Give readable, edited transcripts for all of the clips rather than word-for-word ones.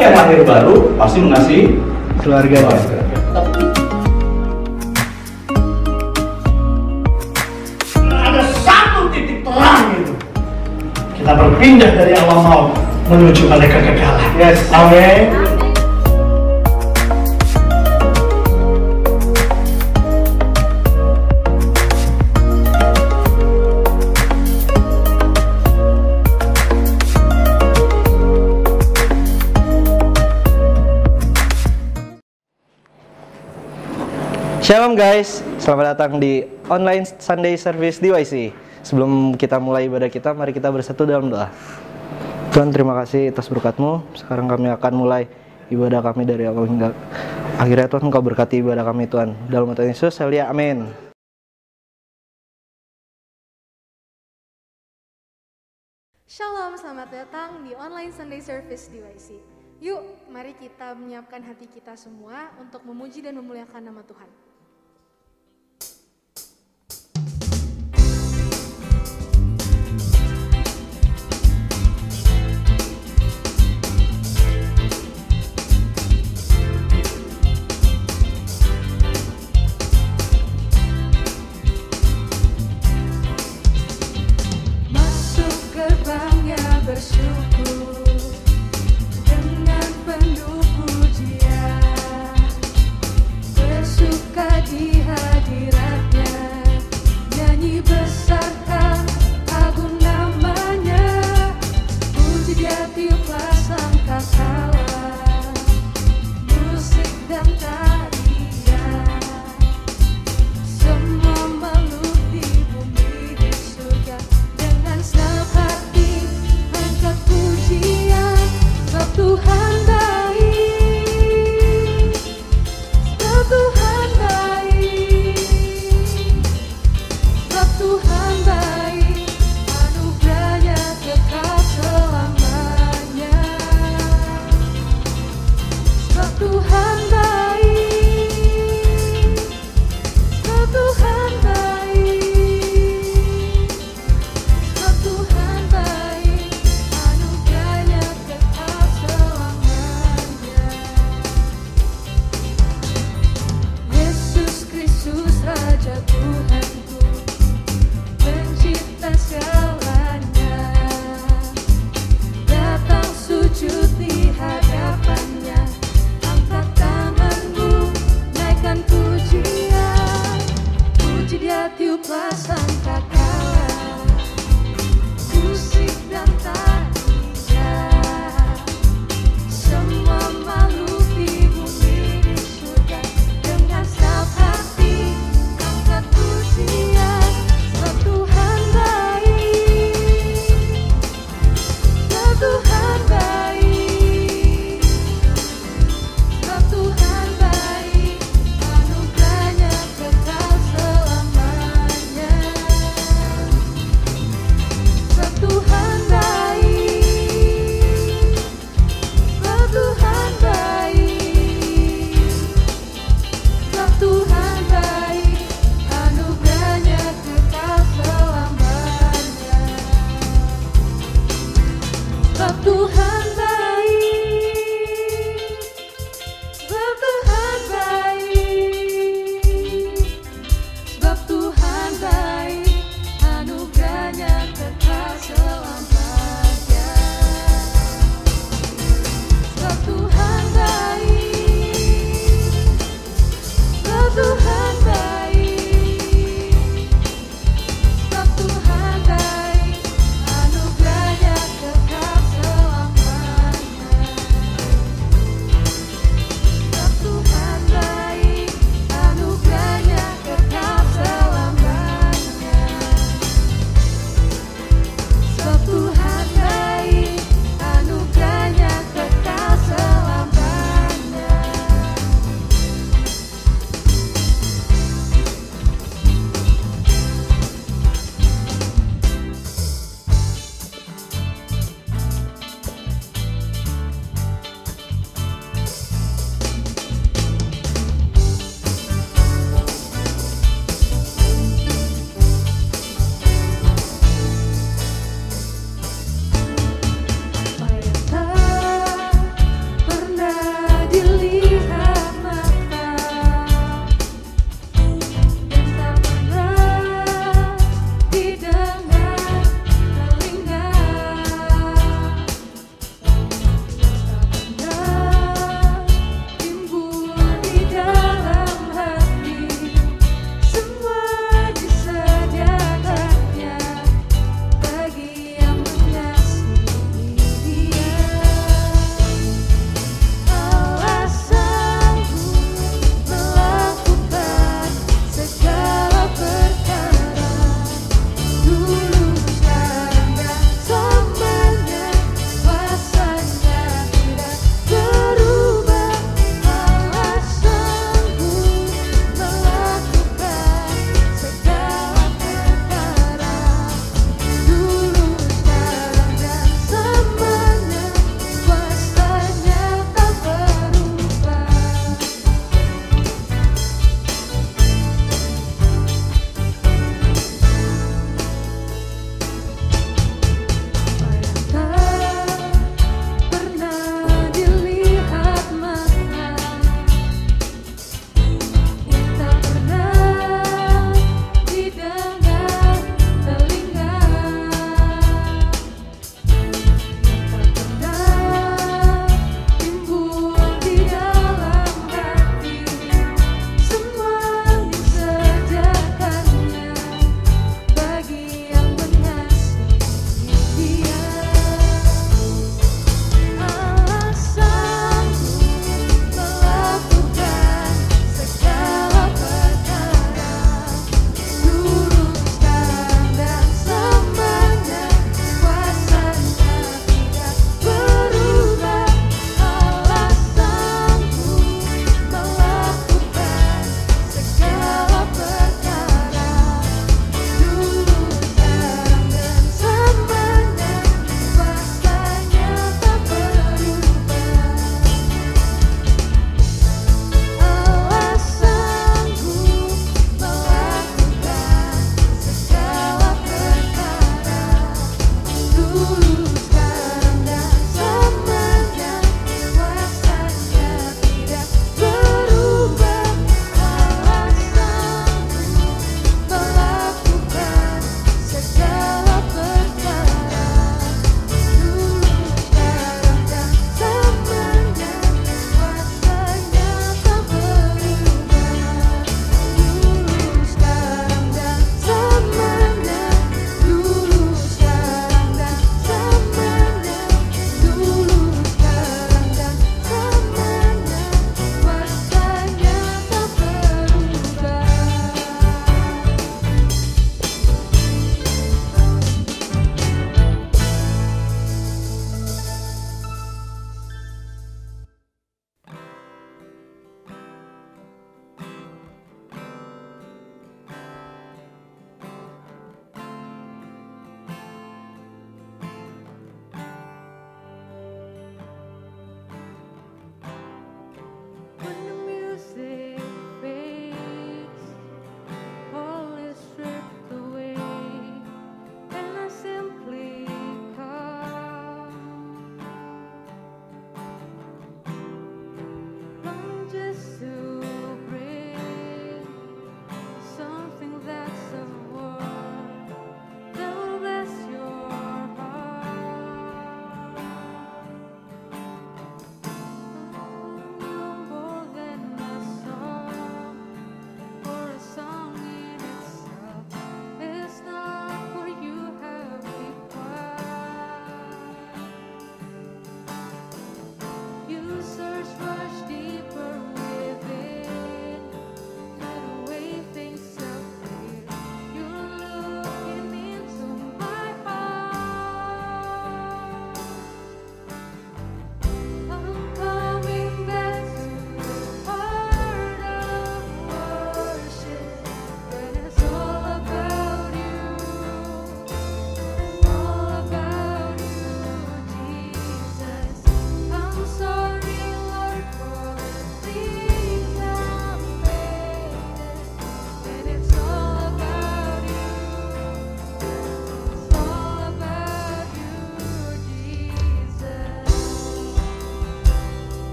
yang lahir baru pasti mengasihi keluarga. Ada satu titik terang itu. Kita berpindah dari alam maut menuju pada kekekalan. Yes. Amin. Shalom guys, selamat datang di online Sunday Service DYC. Sebelum kita mulai ibadah kita, mari kita bersatu dalam doa. Tuhan, terima kasih atas berkat-Mu. Sekarang kami akan mulai ibadah kami dari awal hingga akhirnya. Tuhan, Engkau berkati ibadah kami Tuhan. Dalam nama Tuhan Yesus, saya lihat, amin. Shalom, selamat datang di online Sunday Service DYC. Yuk, mari kita menyiapkan hati kita semua untuk memuji dan memuliakan nama Tuhan. Bersyukur dengan penuh pujian, bersuka di hadiratnya, nyanyi besarkan agung namanya, puji dia tiuplah sangkakala, musik dan tarian, semua makhluk di bumi di surga dengan senang hati angkat pujian, sebab Tuhan baik, sebab Tuhan baik, sebab Tuhan baik, anugerahnya kekal selamanya, sebab Tuhan baik, sebab Tuhan baik, sebab Tuhan baik, anugerahnya kekal selamanya. Yesus Kristus Raja Tuhanku,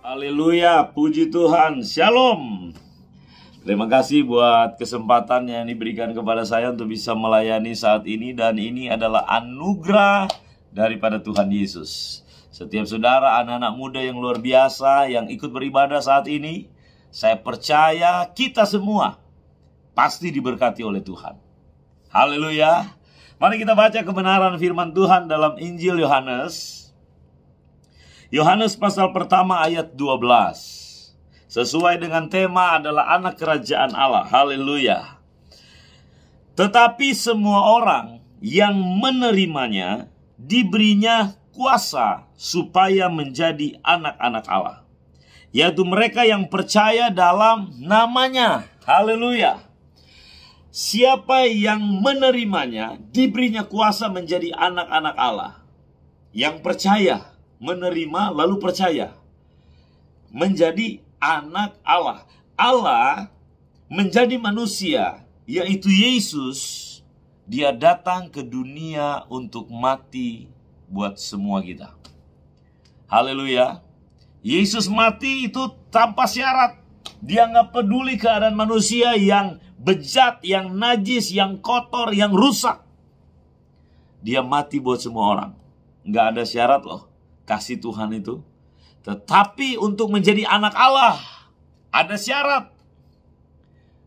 Haleluya, puji Tuhan, shalom. Terima kasih buat kesempatan yang diberikan kepada saya untuk bisa melayani saat ini. Dan ini adalah anugerah daripada Tuhan Yesus. Setiap saudara, anak-anak muda yang luar biasa yang ikut beribadah saat ini, saya percaya kita semua pasti diberkati oleh Tuhan. Haleluya. Mari kita baca kebenaran firman Tuhan dalam Injil Yohanes. Yohanes pasal pertama ayat 12. Sesuai dengan tema adalah anak kerajaan Allah. Haleluya. Tetapi semua orang yang menerimanya diberinya kuasa supaya menjadi anak-anak Allah, yaitu mereka yang percaya dalam namanya. Haleluya. Siapa yang menerimanya diberinya kuasa menjadi anak-anak Allah. Yang percaya, menerima lalu percaya, menjadi anak Allah. Allah menjadi manusia, yaitu Yesus. Dia datang ke dunia untuk mati buat semua kita. Haleluya. Yesus mati itu tanpa syarat. Dia nggak peduli keadaan manusia yang bejat, yang najis, yang kotor, yang rusak. Dia mati buat semua orang. Nggak ada syarat loh kasih Tuhan itu. Tetapi untuk menjadi anak Allah ada syarat.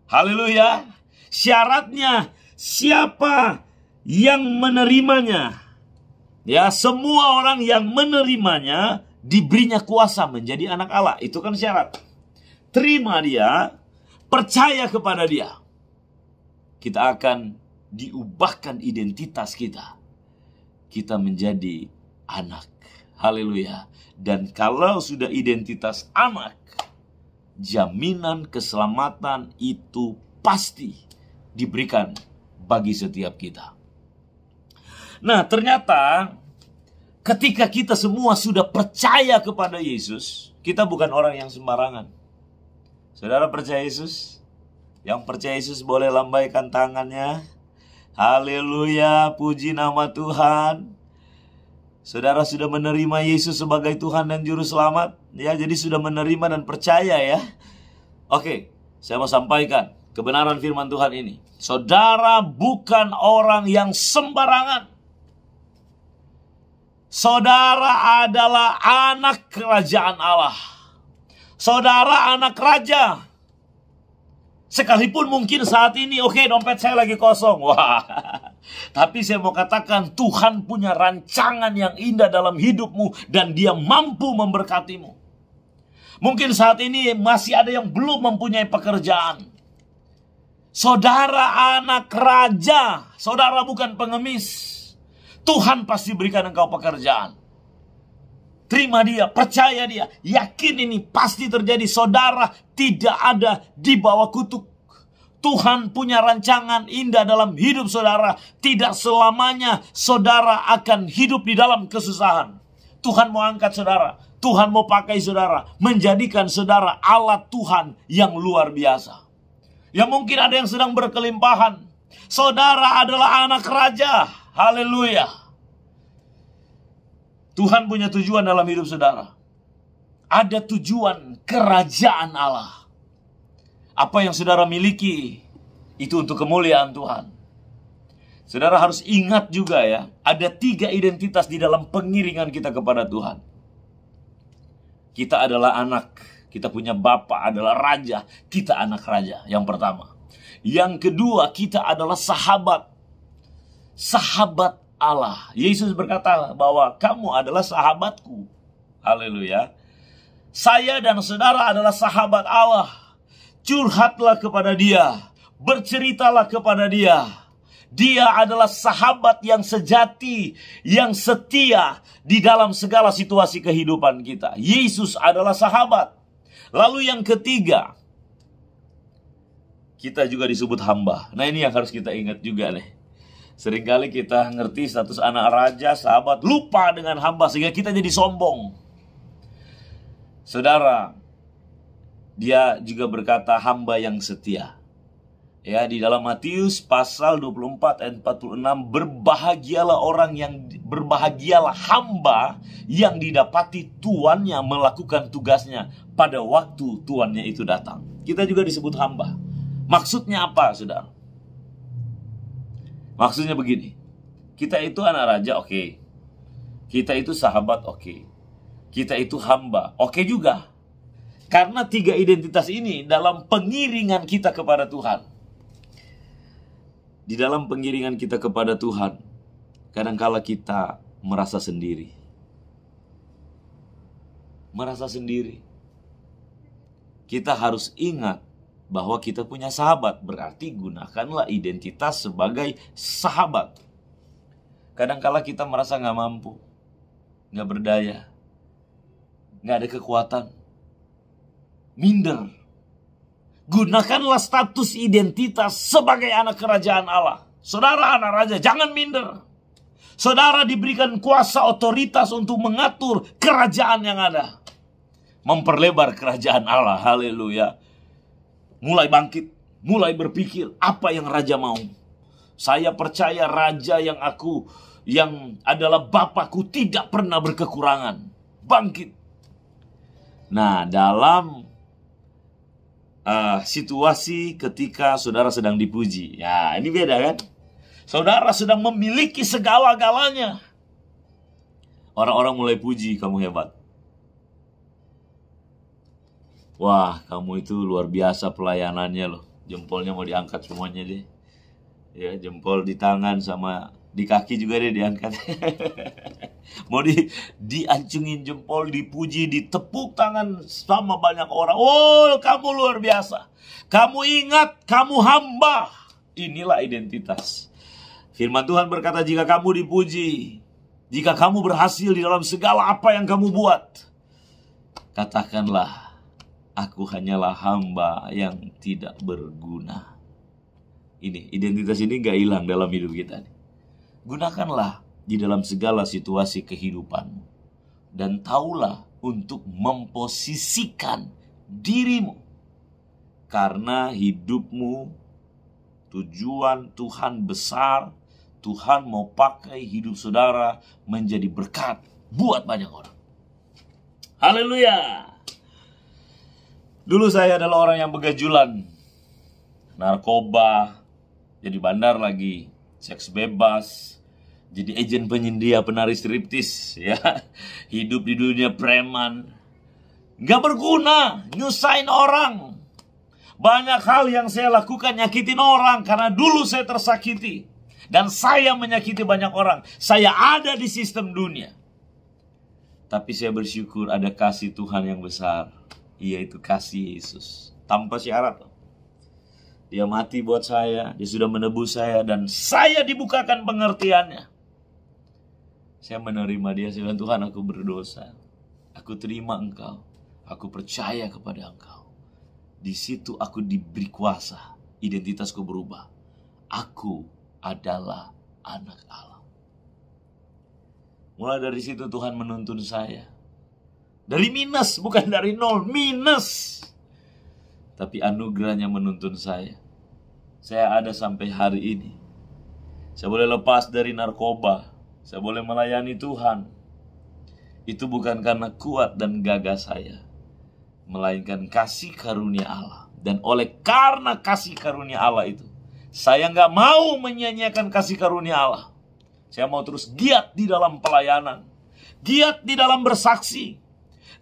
Haleluya. Syaratnya siapa yang menerimanya. Ya, semua orang yang menerimanya diberinya kuasa menjadi anak Allah. Itu kan syarat. Terima dia, percaya kepada dia. Kita akan diubahkan identitas kita. Kita menjadi anak. Haleluya. Dan kalau sudah identitas anak, jaminan keselamatan itu pasti diberikan bagi setiap kita. Nah, ternyata ketika kita semua sudah percaya kepada Yesus, kita bukan orang yang sembarangan. Saudara percaya Yesus? Yang percaya Yesus boleh lambaikan tangannya. Haleluya, puji nama Tuhan. Saudara sudah menerima Yesus sebagai Tuhan dan Juru Selamat. Ya, jadi sudah menerima dan percaya ya. Oke, saya mau sampaikan kebenaran firman Tuhan ini. Saudara bukan orang yang sembarangan. Saudara adalah anak kerajaan Allah. Saudara anak raja. Sekalipun mungkin saat ini, oke, dompet saya lagi kosong. Wah, tapi saya mau katakan Tuhan punya rancangan yang indah dalam hidupmu. Dan dia mampu memberkatimu. Mungkin saat ini masih ada yang belum mempunyai pekerjaan. Saudara anak raja. Saudara bukan pengemis. Tuhan pasti berikan engkau pekerjaan. Terima dia, percaya dia. Yakin ini pasti terjadi. Saudara tidak ada di bawah kutuk. Tuhan punya rancangan indah dalam hidup saudara. Tidak selamanya saudara akan hidup di dalam kesusahan. Tuhan mau angkat saudara. Tuhan mau pakai saudara. Menjadikan saudara alat Tuhan yang luar biasa. Ya mungkin ada yang sedang berkelimpahan. Saudara adalah anak raja. Haleluya. Tuhan punya tujuan dalam hidup saudara. Ada tujuan kerajaan Allah. Apa yang saudara miliki itu untuk kemuliaan Tuhan. Saudara harus ingat juga ya, ada 3 identitas di dalam pengiringan kita kepada Tuhan. Kita adalah anak, kita punya Bapa adalah raja, kita anak raja yang pertama. Yang kedua, kita adalah sahabat. Sahabat Allah. Yesus berkata bahwa kamu adalah sahabatku. Haleluya. Saya dan saudara adalah sahabat Allah. Curhatlah kepada dia. Berceritalah kepada dia. Dia adalah sahabat yang sejati, yang setia di dalam segala situasi kehidupan kita. Yesus adalah sahabat. Lalu yang ketiga, kita juga disebut hamba. Nah, ini yang harus kita ingat juga nih. Seringkali kita ngerti status anak raja, sahabat, lupa dengan hamba sehingga kita jadi sombong. Saudara, dia juga berkata hamba yang setia. Ya, di dalam Matius pasal 24 ayat 46, berbahagialah hamba yang didapati tuannya melakukan tugasnya pada waktu tuannya itu datang. Kita juga disebut hamba. Maksudnya apa, saudara? Maksudnya begini. Kita itu anak raja, oke. Kita itu sahabat, oke. Kita itu hamba, oke juga. Karena 3 identitas ini dalam pengiringan kita kepada Tuhan. Di dalam pengiringan kita kepada Tuhan, kadangkala kita merasa sendiri. Merasa sendiri. Kita harus ingat bahwa kita punya sahabat. Berarti gunakanlah identitas sebagai sahabat. Kadangkala kita merasa gak mampu, gak berdaya, gak ada kekuatan, minder. Gunakanlah status identitas sebagai anak kerajaan Allah. Saudara anak raja, jangan minder. Saudara diberikan kuasa otoritas untuk mengatur kerajaan yang ada. Memperlebar kerajaan Allah, haleluya. Mulai bangkit, mulai berpikir apa yang raja mau. Saya percaya raja yang adalah Bapakku tidak pernah berkekurangan. Bangkit. Nah, dalam situasi ketika saudara sedang dipuji. Ya, ini beda kan? Saudara sedang memiliki segala-galanya. Orang-orang mulai puji, kamu hebat. Wah, kamu itu luar biasa pelayanannya loh. Jempolnya mau diangkat semuanya deh. Ya, jempol di tangan sama di kaki juga deh diangkat. Mau diancungin jempol, dipuji, ditepuk tangan sama banyak orang. Oh, kamu luar biasa. Kamu ingat, kamu hamba. Inilah identitas. Firman Tuhan berkata, jika kamu dipuji, jika kamu berhasil di dalam segala apa yang kamu buat, katakanlah, aku hanyalah hamba yang tidak berguna. Ini, identitas ini gak hilang dalam hidup kita. Gunakanlah di dalam segala situasi kehidupanmu. Dan taulah untuk memposisikan dirimu. Karena hidupmu, tujuan Tuhan besar. Tuhan mau pakai hidup saudara menjadi berkat buat banyak orang. Haleluya. Dulu saya adalah orang yang begajulan. Narkoba, jadi bandar lagi, seks bebas, jadi agen penyindia penari striptis, ya. Hidup di dunia preman. Gak berguna, nyusahin orang. Banyak hal yang saya lakukan nyakitin orang karena dulu saya tersakiti. Dan saya menyakiti banyak orang. Saya ada di sistem dunia. Tapi saya bersyukur ada kasih Tuhan yang besar, yaitu kasih Yesus. Tanpa syarat. Dia mati buat saya, dia sudah menebus saya, dan saya dibukakan pengertiannya. Saya menerima dia, saya bilang, Tuhan, aku berdosa. Aku terima Engkau. Aku percaya kepada Engkau. Di situ aku diberi kuasa. Identitasku berubah. Aku adalah anak Allah. Mulai dari situ Tuhan menuntun saya. Dari minus, bukan dari nol, minus. Tapi anugerahnya menuntun saya. Saya ada sampai hari ini. Saya boleh lepas dari narkoba. Saya boleh melayani Tuhan. Itu bukan karena kuat dan gagah saya, melainkan kasih karunia Allah. Dan oleh karena kasih karunia Allah itu, saya gak mau menyia-nyiakan kasih karunia Allah. Saya mau terus giat di dalam pelayanan, giat di dalam bersaksi,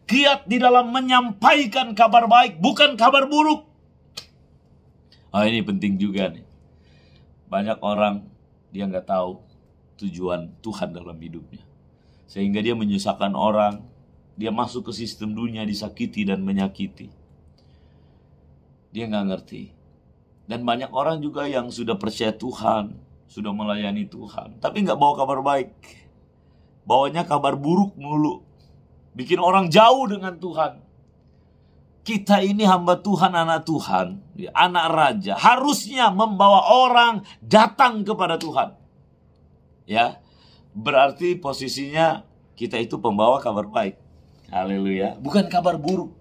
giat di dalam menyampaikan kabar baik, bukan kabar buruk. Ini penting juga nih. Banyak orang dia gak tahu tujuan Tuhan dalam hidupnya, sehingga dia menyusahkan orang. Dia masuk ke sistem dunia, disakiti dan menyakiti. Dia gak ngerti. Dan banyak orang juga yang sudah percaya Tuhan, sudah melayani Tuhan, tapi gak bawa kabar baik. Bawanya kabar buruk melulu. Bikin orang jauh dengan Tuhan. Kita ini hamba Tuhan, anak Tuhan, anak raja, harusnya membawa orang datang kepada Tuhan. Ya, berarti posisinya kita itu pembawa kabar baik. Haleluya, bukan kabar buruk.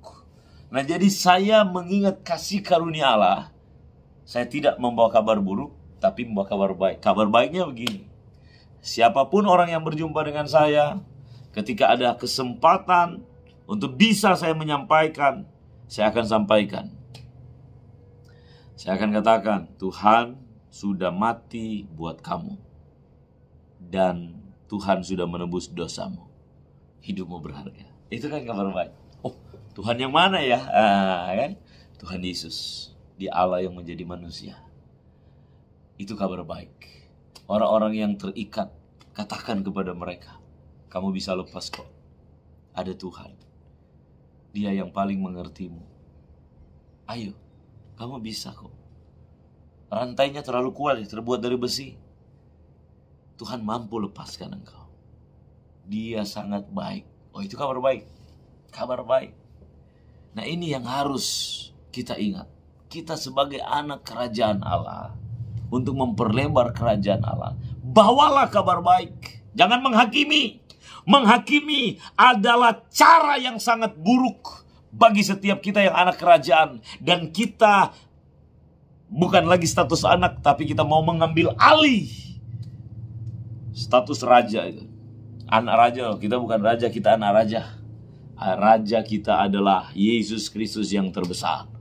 Nah, jadi saya mengingat kasih karunia Allah. Saya tidak membawa kabar buruk, tapi membawa kabar baik. Kabar baiknya begini. Siapapun orang yang berjumpa dengan saya, ketika ada kesempatan untuk bisa saya menyampaikan, saya akan sampaikan. Saya akan katakan, Tuhan sudah mati buat kamu. Dan Tuhan sudah menebus dosamu. Hidupmu berharga. Itu kan kabar baik. Oh, Tuhan yang mana ya? Kan? Tuhan Yesus. Dia Allah yang menjadi manusia. Itu kabar baik. Orang-orang yang terikat, katakan kepada mereka, kamu bisa lepas kok. Ada Tuhan. Dia yang paling mengertimu. Ayo, kamu bisa kok. Rantainya terlalu kuat, terbuat dari besi. Tuhan mampu lepaskan engkau. Dia sangat baik. Oh, itu kabar baik. Kabar baik. Nah, ini yang harus kita ingat. Kita sebagai anak kerajaan Allah, untuk memperlebar kerajaan Allah, bawalah kabar baik. Jangan menghakimi. Menghakimi adalah cara yang sangat buruk bagi setiap kita yang anak kerajaan. Dan kita bukan lagi status anak, tapi kita mau mengambil alih status raja itu. Anak raja, kita bukan raja, kita anak raja. Raja kita adalah Yesus Kristus yang terbesar.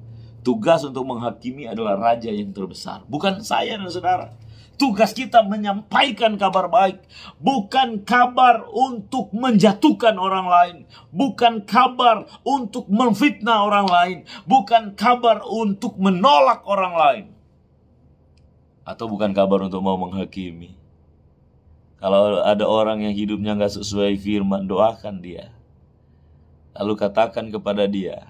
Tugas untuk menghakimi adalah raja yang terbesar. Bukan saya dan saudara. Tugas kita menyampaikan kabar baik. Bukan kabar untuk menjatuhkan orang lain. Bukan kabar untuk memfitnah orang lain. Bukan kabar untuk menolak orang lain. Atau bukan kabar untuk mau menghakimi. Kalau ada orang yang hidupnya gak sesuai firman, doakan dia. Lalu katakan kepada dia,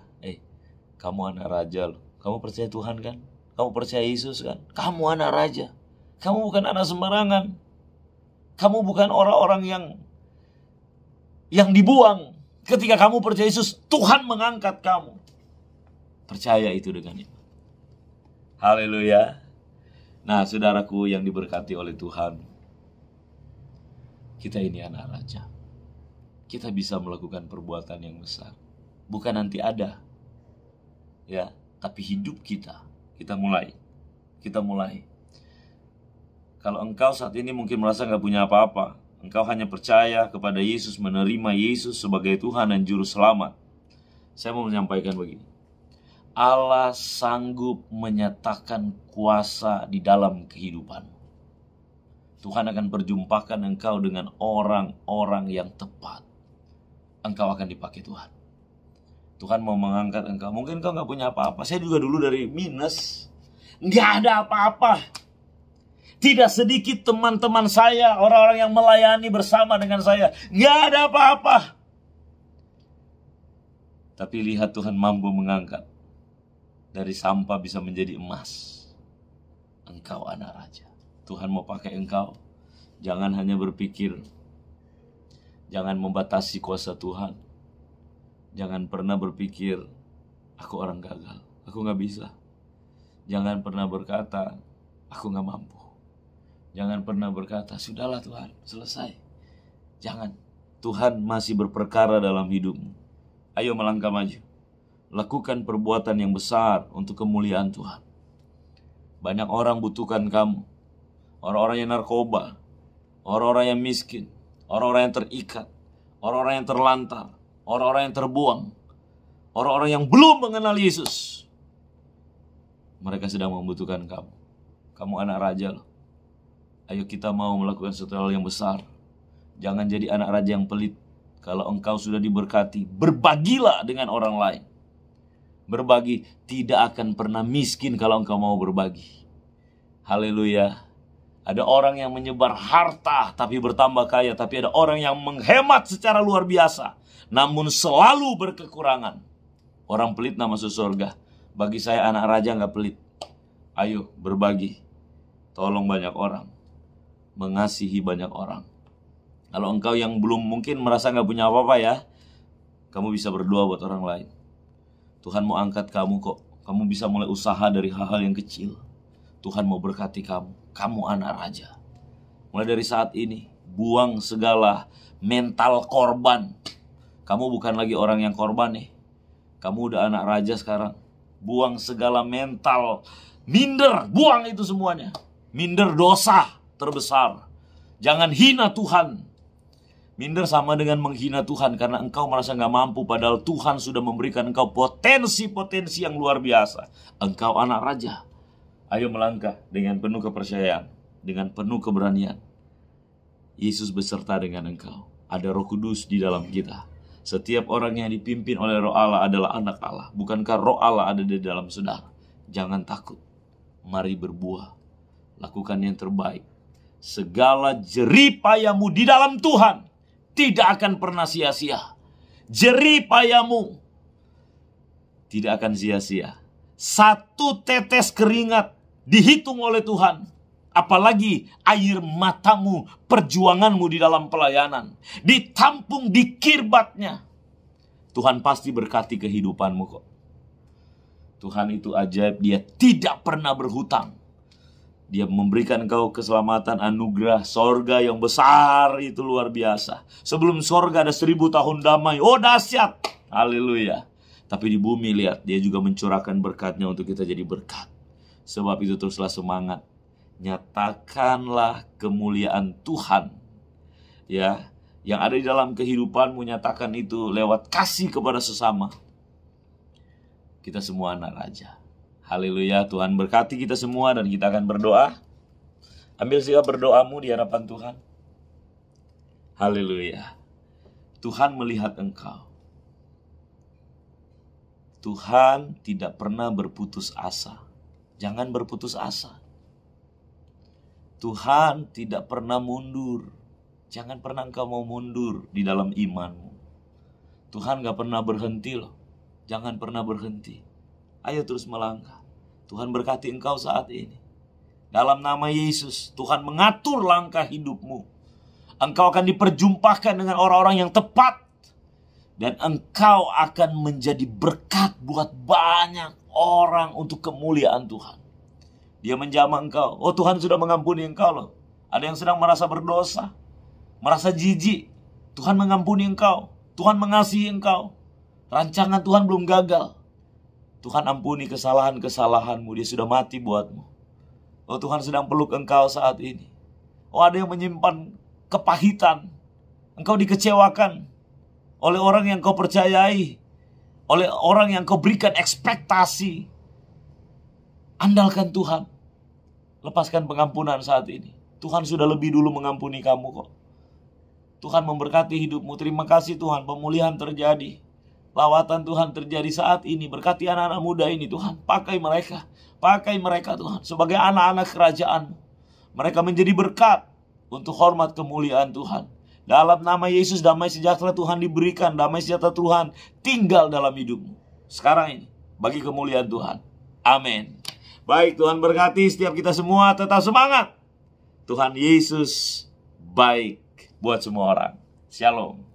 kamu anak raja loh. Kamu percaya Tuhan kan? Kamu percaya Yesus kan? Kamu anak raja. Kamu bukan anak sembarangan. Kamu bukan orang-orang yang dibuang. Ketika kamu percaya Yesus, Tuhan mengangkat kamu. Percaya itu dengan itu. Haleluya. Nah, saudaraku yang diberkati oleh Tuhan, kita ini anak raja. Kita bisa melakukan perbuatan yang besar. Bukan nanti ada. Ya, tapi hidup kita mulai. Kita mulai. Kalau engkau saat ini mungkin merasa gak punya apa-apa, engkau hanya percaya kepada Yesus, menerima Yesus sebagai Tuhan dan Juru Selamat, saya mau menyampaikan begini. Allah sanggup menyatakan kuasa di dalam kehidupan. Tuhan akan perjumpakan engkau dengan orang-orang yang tepat. Engkau akan dipakai Tuhan. Tuhan mau mengangkat engkau. Mungkin engkau gak punya apa-apa. Saya juga dulu dari minus. Gak ada apa-apa. Tidak sedikit teman-teman saya, orang-orang yang melayani bersama dengan saya, gak ada apa-apa. Tapi lihat Tuhan mampu mengangkat. Dari sampah bisa menjadi emas. Engkau anak raja. Tuhan mau pakai engkau. Jangan hanya berpikir. Jangan membatasi kuasa Tuhan. Jangan pernah berpikir, aku orang gagal, aku gak bisa. Jangan pernah berkata, aku gak mampu. Jangan pernah berkata, sudahlah Tuhan, selesai. Jangan. Tuhan masih berperkara dalam hidupmu. Ayo melangkah maju. Lakukan perbuatan yang besar untuk kemuliaan Tuhan. Banyak orang butuhkan kamu. Orang-orang yang narkoba. Orang-orang yang miskin. Orang-orang yang terikat. Orang-orang yang terlantar. Orang-orang yang terbuang. Orang-orang yang belum mengenal Yesus. Mereka sedang membutuhkan kamu. Kamu anak raja loh. Ayo kita mau melakukan sesuatu hal yang besar. Jangan jadi anak raja yang pelit. Kalau engkau sudah diberkati, berbagilah dengan orang lain. Berbagi tidak akan pernah miskin kalau engkau mau berbagi. Haleluya. Ada orang yang menyebar harta tapi bertambah kaya. Tapi ada orang yang menghemat secara luar biasa, namun selalu berkekurangan. Orang pelit nak masuk surga. Bagi saya anak raja gak pelit. Ayo berbagi. Tolong banyak orang. Mengasihi banyak orang. Kalau engkau yang belum mungkin merasa gak punya apa-apa ya, kamu bisa berdoa buat orang lain. Tuhan mau angkat kamu kok. Kamu bisa mulai usaha dari hal-hal yang kecil. Tuhan mau berkati kamu. Kamu anak raja. Mulai dari saat ini, buang segala mental korban. Kamu bukan lagi orang yang korban nih. Kamu udah anak raja sekarang. Buang segala mental Minder, buang itu semuanya. Minder dosa terbesar. Jangan hina Tuhan. Minder sama dengan menghina Tuhan karena engkau merasa gak mampu, padahal Tuhan sudah memberikan engkau potensi-potensi yang luar biasa. Engkau anak raja. Ayo melangkah dengan penuh kepercayaan, dengan penuh keberanian. Yesus beserta dengan engkau. Ada Roh Kudus di dalam kita. Setiap orang yang dipimpin oleh Roh Allah adalah anak Allah. Bukankah Roh Allah ada di dalam saudara? Jangan takut. Mari berbuah. Lakukan yang terbaik. Segala jerih payahmu di dalam Tuhan tidak akan pernah sia-sia. Jerih payahmu tidak akan sia-sia. Satu tetes keringat dihitung oleh Tuhan. Apalagi air matamu, perjuanganmu di dalam pelayanan, ditampung di kirbatnya. Tuhan pasti berkati kehidupanmu kok. Tuhan itu ajaib, dia tidak pernah berhutang. Dia memberikan engkau keselamatan, anugerah, sorga yang besar, itu luar biasa. Sebelum sorga ada 1000 tahun damai. Oh dahsyat, haleluya. Tapi di bumi lihat, dia juga mencurahkan berkatnya untuk kita jadi berkat. Sebab itu teruslah semangat. Nyatakanlah kemuliaan Tuhan. Ya, yang ada di dalam kehidupanmu, nyatakan itu lewat kasih kepada sesama. Kita semua anak raja. Haleluya, Tuhan berkati kita semua dan kita akan berdoa. Ambil sikap berdoamu di hadapan Tuhan. Haleluya. Tuhan melihat engkau. Tuhan tidak pernah berputus asa. Jangan berputus asa. Tuhan tidak pernah mundur. Jangan pernah engkau mau mundur di dalam imanmu. Tuhan gak pernah berhenti loh. Jangan pernah berhenti. Ayo terus melangkah. Tuhan berkati engkau saat ini. Dalam nama Yesus, Tuhan mengatur langkah hidupmu. Engkau akan diperjumpakan dengan orang-orang yang tepat. Dan engkau akan menjadi berkat buat banyak orang untuk kemuliaan Tuhan. Dia menjamah engkau. Oh, Tuhan sudah mengampuni engkau loh. Ada yang sedang merasa berdosa, merasa jijik. Tuhan mengampuni engkau. Tuhan mengasihi engkau. Rancangan Tuhan belum gagal. Tuhan ampuni kesalahan-kesalahanmu. Dia sudah mati buatmu. Oh, Tuhan sedang peluk engkau saat ini. Oh, ada yang menyimpan kepahitan. Engkau dikecewakan oleh orang yang kau percayai, oleh orang yang kau berikan ekspektasi. Andalkan Tuhan. Lepaskan pengampunan saat ini. Tuhan sudah lebih dulu mengampuni kamu kok. Tuhan memberkati hidupmu. Terima kasih Tuhan, pemulihan terjadi. Lawatan Tuhan terjadi saat ini. Berkati anak-anak muda ini Tuhan. Pakai mereka. Pakai mereka Tuhan. Sebagai anak-anak kerajaan. Mereka menjadi berkat. Untuk hormat kemuliaan Tuhan. Dalam nama Yesus, damai sejahtera Tuhan diberikan. Damai sejahtera Tuhan tinggal dalam hidupmu. Sekarang ini. Bagi kemuliaan Tuhan. Amin. Baik, Tuhan berkati setiap kita semua. Tetap semangat. Tuhan Yesus baik buat semua orang. Shalom.